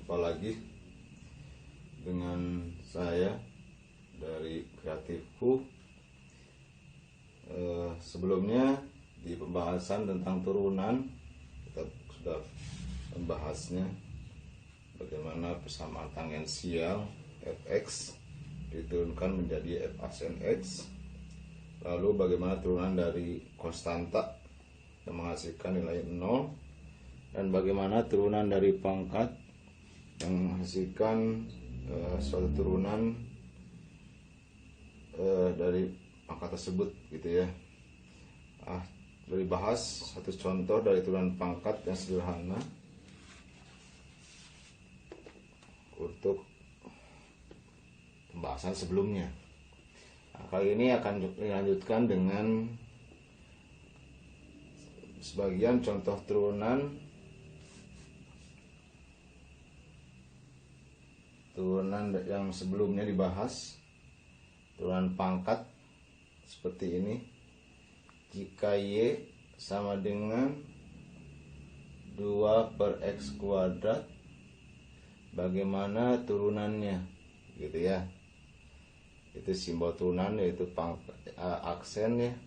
Jumpa lagi dengan saya dari Kreatifku. Sebelumnya di pembahasan tentang turunan kita sudah membahasnya, bagaimana persamaan tangensial fx diturunkan menjadi f aksen x, lalu bagaimana turunan dari konstanta yang menghasilkan nilai 0, dan bagaimana turunan dari pangkat yang menghasilkan suatu turunan dari pangkat tersebut gitu ya. Beri bahas satu contoh dari turunan pangkat yang sederhana untuk pembahasan sebelumnya. Kali ini akan dilanjutkan dengan sebagian contoh turunan yang sebelumnya dibahas. Turunan pangkat seperti ini: jika y sama dengan 2 per x kuadrat, bagaimana turunannya gitu ya. Itu simbol turunan, yaitu aksen ya.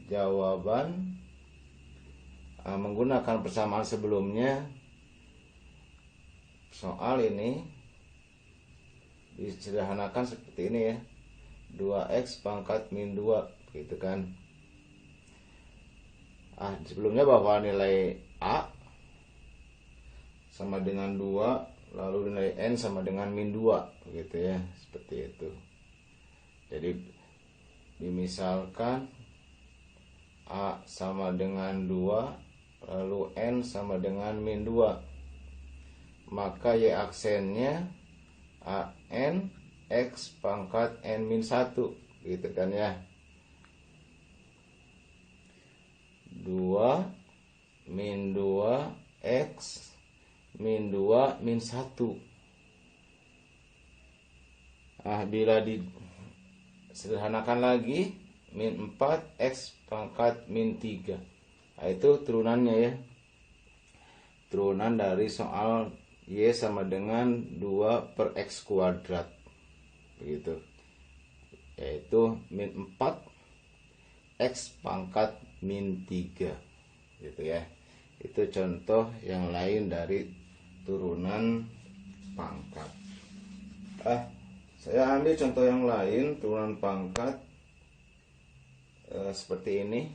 Jawaban menggunakan persamaan sebelumnya, soal ini disederhanakan seperti ini ya: 2x pangkat min 2 gitu kan. Sebelumnya bahwa nilai a sama dengan 2, lalu nilai n sama dengan min 2 gitu ya, seperti itu. Jadi dimisalkan a sama dengan 2, lalu n sama dengan min 2, maka y aksennya an x pangkat n min 1 gitu kan ya. 2 min 2 x min 2 min 1. Bila disederhanakan lagi, min 4 x pangkat min 3. Itu turunannya ya. Turunan dari soal y sama dengan 2 per x kuadrat begitu, yaitu min 4 x pangkat min 3 gitu ya. Itu contoh yang lain dari turunan pangkat. Saya ambil contoh yang lain, turunan pangkat seperti ini.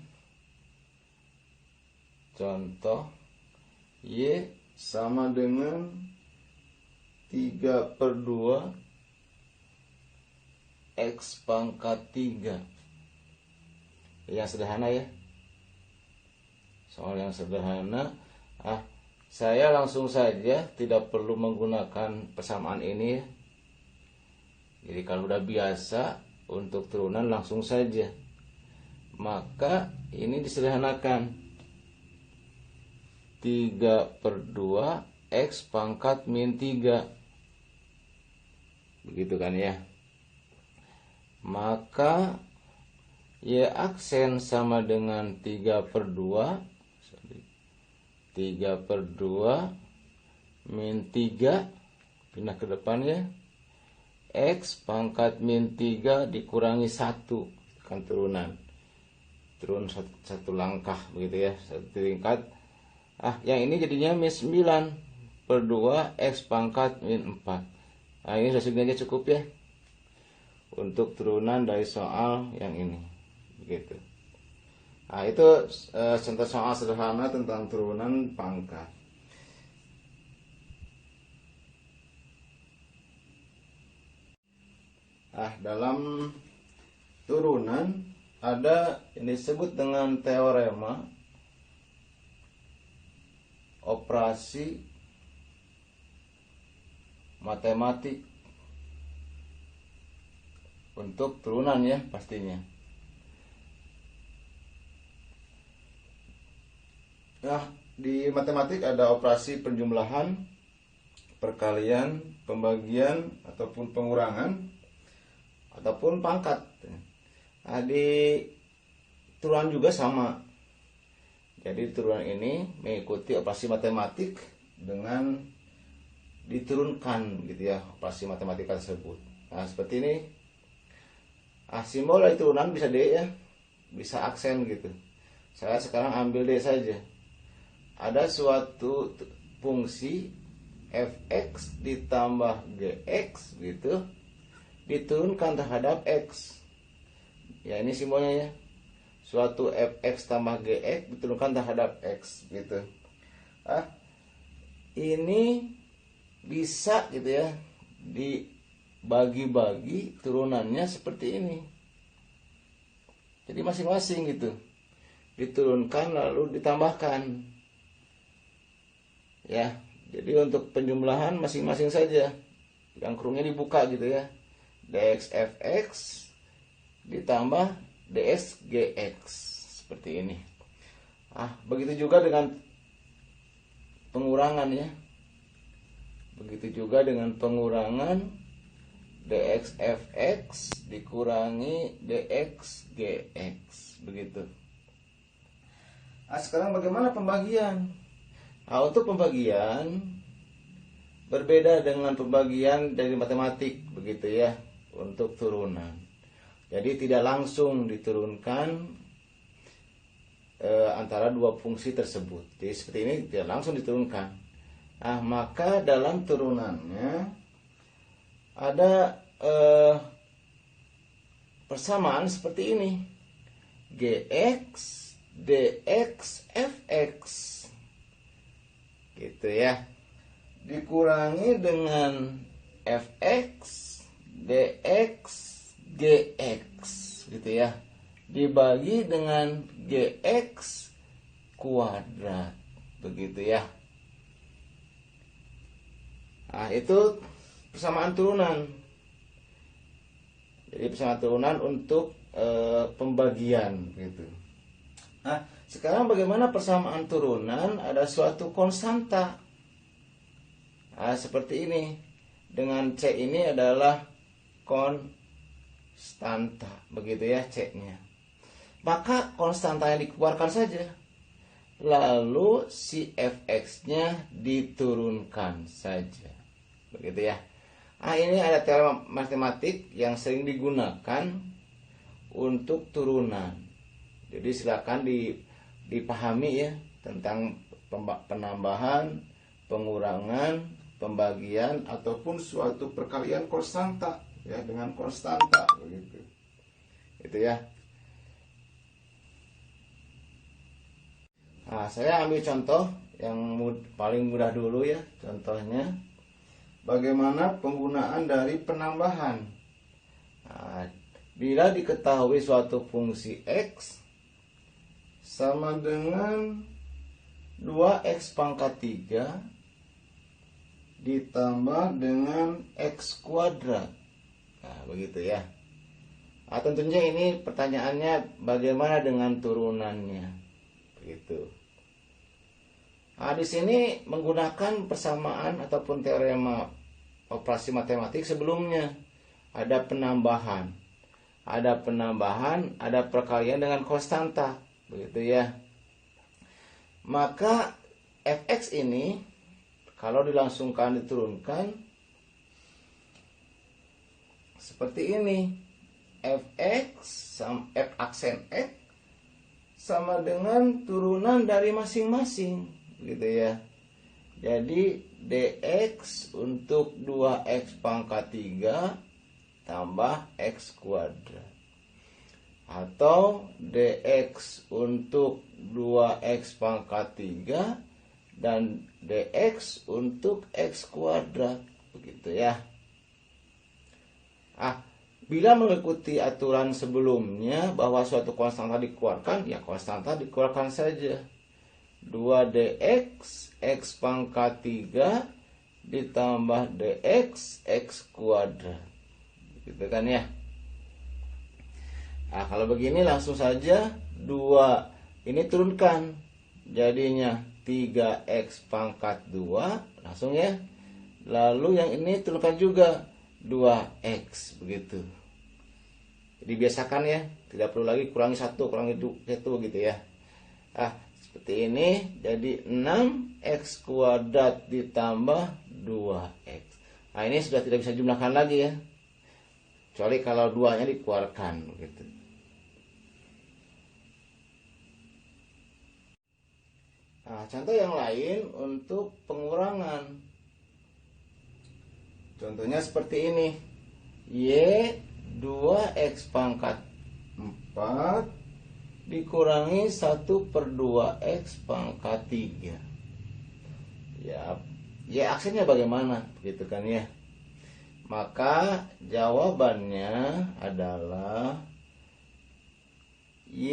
Contoh y sama dengan 3 per 2 x pangkat 3. Yang sederhana ya, soal yang sederhana. Saya langsung saja, tidak perlu menggunakan persamaan ini ya. Jadi kalau udah biasa untuk turunan langsung saja, maka ini disederhanakan: 3 per 2 x pangkat min 3 begitu kan ya. Maka y aksen sama dengan 3 per 2 min 3, pindah ke depan ya, x pangkat min 3 dikurangi 1 kan, turun satu langkah begitu ya, satu tingkat. Yang ini jadinya min 9 per 2 x pangkat min 4. Ini sudah segini aja cukup ya untuk turunan dari soal yang ini begitu. Itu contoh soal sederhana tentang turunan pangkat. Dalam turunan ada yang disebut dengan teorema operasi matematik untuk turunan ya pastinya. Di matematik ada operasi penjumlahan, perkalian, pembagian, ataupun pengurangan, ataupun pangkat. Di turunan juga sama. Jadi turunan ini mengikuti operasi matematik dengan diturunkan gitu ya operasi matematika tersebut. Nah seperti ini. Simbol dari turunan bisa D ya, bisa aksen gitu. Saya sekarang ambil D saja. Ada suatu fungsi fx ditambah gx gitu diturunkan terhadap x. Ya ini simbolnya ya. Suatu fx tambah gx diturunkan terhadap x gitu. Ini bisa gitu ya dibagi-bagi turunannya seperti ini. Jadi masing-masing gitu diturunkan lalu ditambahkan. Ya, jadi untuk penjumlahan masing-masing saja. Yang kurungnya dibuka gitu ya. Dx fx ditambah ds gx seperti ini. Begitu juga dengan pengurangan ya. Begitu juga dengan pengurangan dx fx dikurangi dx gx begitu. Sekarang bagaimana pembagian? Untuk pembagian berbeda dengan pembagian dari matematik begitu ya untuk turunan. Jadi tidak langsung diturunkan antara dua fungsi tersebut. Jadi seperti ini tidak langsung diturunkan. Maka dalam turunannya ada persamaan seperti ini. Gx dx fx gitu ya. Dikurangi dengan fx dx gx gitu ya. Dibagi dengan gx kuadrat begitu ya. Itu persamaan turunan. Jadi persamaan turunan untuk pembagian gitu. Sekarang bagaimana persamaan turunan ada suatu konstanta. Seperti ini. Dengan C ini adalah konstanta begitu ya C-nya. Maka konstanta yang dikeluarkan saja. Lalu si fx-nya diturunkan saja. Begitu ya. Ini ada teorema matematik yang sering digunakan untuk turunan. Jadi silakan dipahami ya tentang penambahan, pengurangan, pembagian ataupun suatu perkalian konstanta ya dengan konstanta begitu. Itu ya. Saya ambil contoh yang paling mudah dulu ya. Contohnya bagaimana penggunaan dari penambahan. Bila diketahui suatu fungsi x sama dengan 2x pangkat 3 ditambah dengan x kuadrat. Begitu ya. Tentunya ini pertanyaannya bagaimana dengan turunannya. Begitu. Di sini menggunakan persamaan ataupun teorema operasi matematik sebelumnya. Ada penambahan, ada perkalian dengan konstanta. Begitu ya. Maka fx ini kalau dilangsungkan diturunkan seperti ini. Fx f aksen x sama dengan turunan dari masing-masing gitu ya. Jadi dx untuk 2x pangkat 3 tambah x kuadrat. Atau dx untuk 2x pangkat 3 dan dx untuk x kuadrat begitu ya. Bila mengikuti aturan sebelumnya bahwa suatu konstanta dikeluarkan, ya konstanta dikeluarkan saja. 2dx x pangkat 3 ditambah dx x kuadrat. Gitu kan ya. Kalau begini langsung saja 2 ini turunkan. Jadinya 3x pangkat 2 langsung ya. Lalu yang ini turunkan juga 2x begitu. Jadi biasakan ya, tidak perlu lagi kurangi 1 kurangi 2 gitu ya. seperti ini, jadi 6x kuadrat ditambah 2x. Nah, ini sudah tidak bisa jumlahkan lagi ya, kecuali kalau 2-nya dikeluarkan gitu. Nah, contoh yang lain untuk pengurangan. Contohnya seperti ini. Y 2x pangkat 4 dikurangi 1/2x pangkat 3. Ya, aksennya bagaimana? Begitu kan ya. Maka jawabannya adalah Y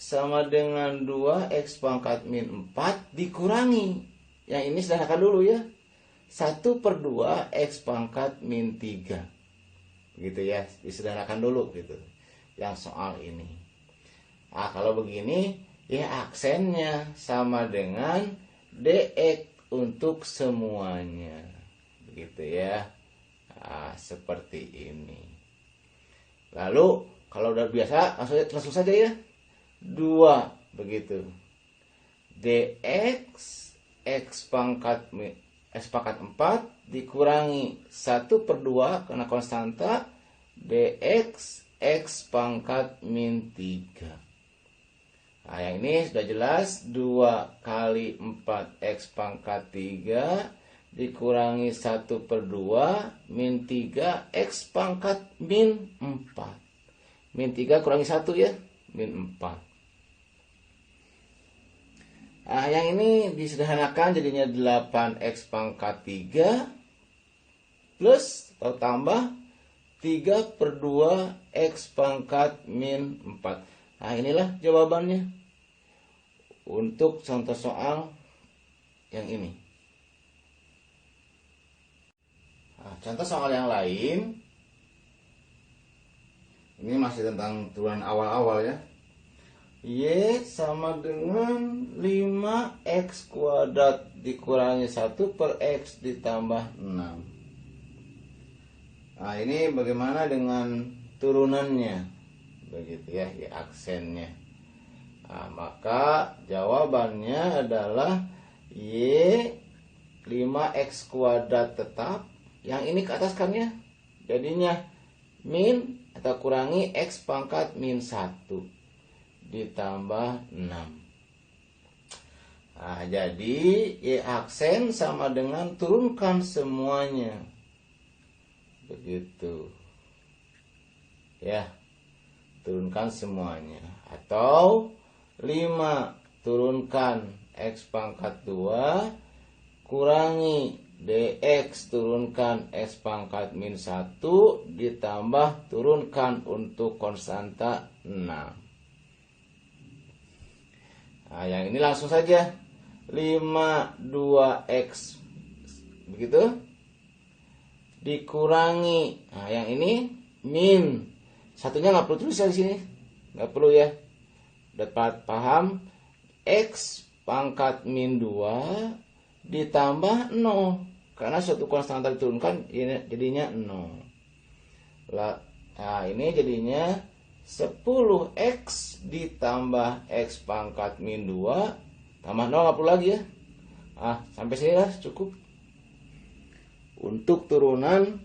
sama dengan 2x pangkat min 4 dikurangi. Yang ini sederhanakan dulu ya. 1/2x pangkat min 3. Begitu ya, disederhanakan dulu gitu. Yang soal ini. Nah, kalau begini, ya aksennya sama dengan dx untuk semuanya. Begitu ya. Nah, seperti ini. Lalu, kalau udah biasa, langsung saja ya. 2, begitu. dx, x pangkat 4 dikurangi 1/2 karena konstanta, dx, x pangkat min 3. Nah, yang ini sudah jelas. 2 kali 4x pangkat 3 dikurangi 1/2 min 3x pangkat min 4. Min 3 kurangi 1 ya, min 4. Nah, yang ini disederhanakan jadinya 8x pangkat 3 plus atau tambah 3/2x pangkat min 4. Nah, inilah jawabannya untuk contoh soal yang ini. Nah, contoh soal yang lain, ini masih tentang turunan awal-awal ya. Y sama dengan 5x kuadrat dikurangi 1/x ditambah 6. Nah, ini bagaimana dengan turunannya? Begitu ya, aksennya. Nah, maka jawabannya adalah Y 5x kuadrat tetap. Yang ini ke atas kan ya. Jadinya min atau kurangi x pangkat min 1 ditambah 6. Nah, jadi Y aksen sama dengan turunkan semuanya. Begitu. Ya. Turunkan semuanya. Atau 5 turunkan x pangkat 2 kurangi dx turunkan x pangkat min 1 ditambah turunkan untuk konstanta 6. Nah, yang ini langsung saja 5 2x begitu dikurangi. Nah, yang ini min. Satunya nggak perlu tulis di sini. Nggak perlu ya. Dapat paham? X pangkat min 2 ditambah 0. Karena suatu konstanta diturunkan ini jadinya 0. Nah, ini jadinya 10x ditambah x pangkat min 2 tambah 0, nggak perlu lagi ya. Sampai sini lah cukup untuk turunan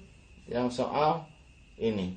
yang soal ini.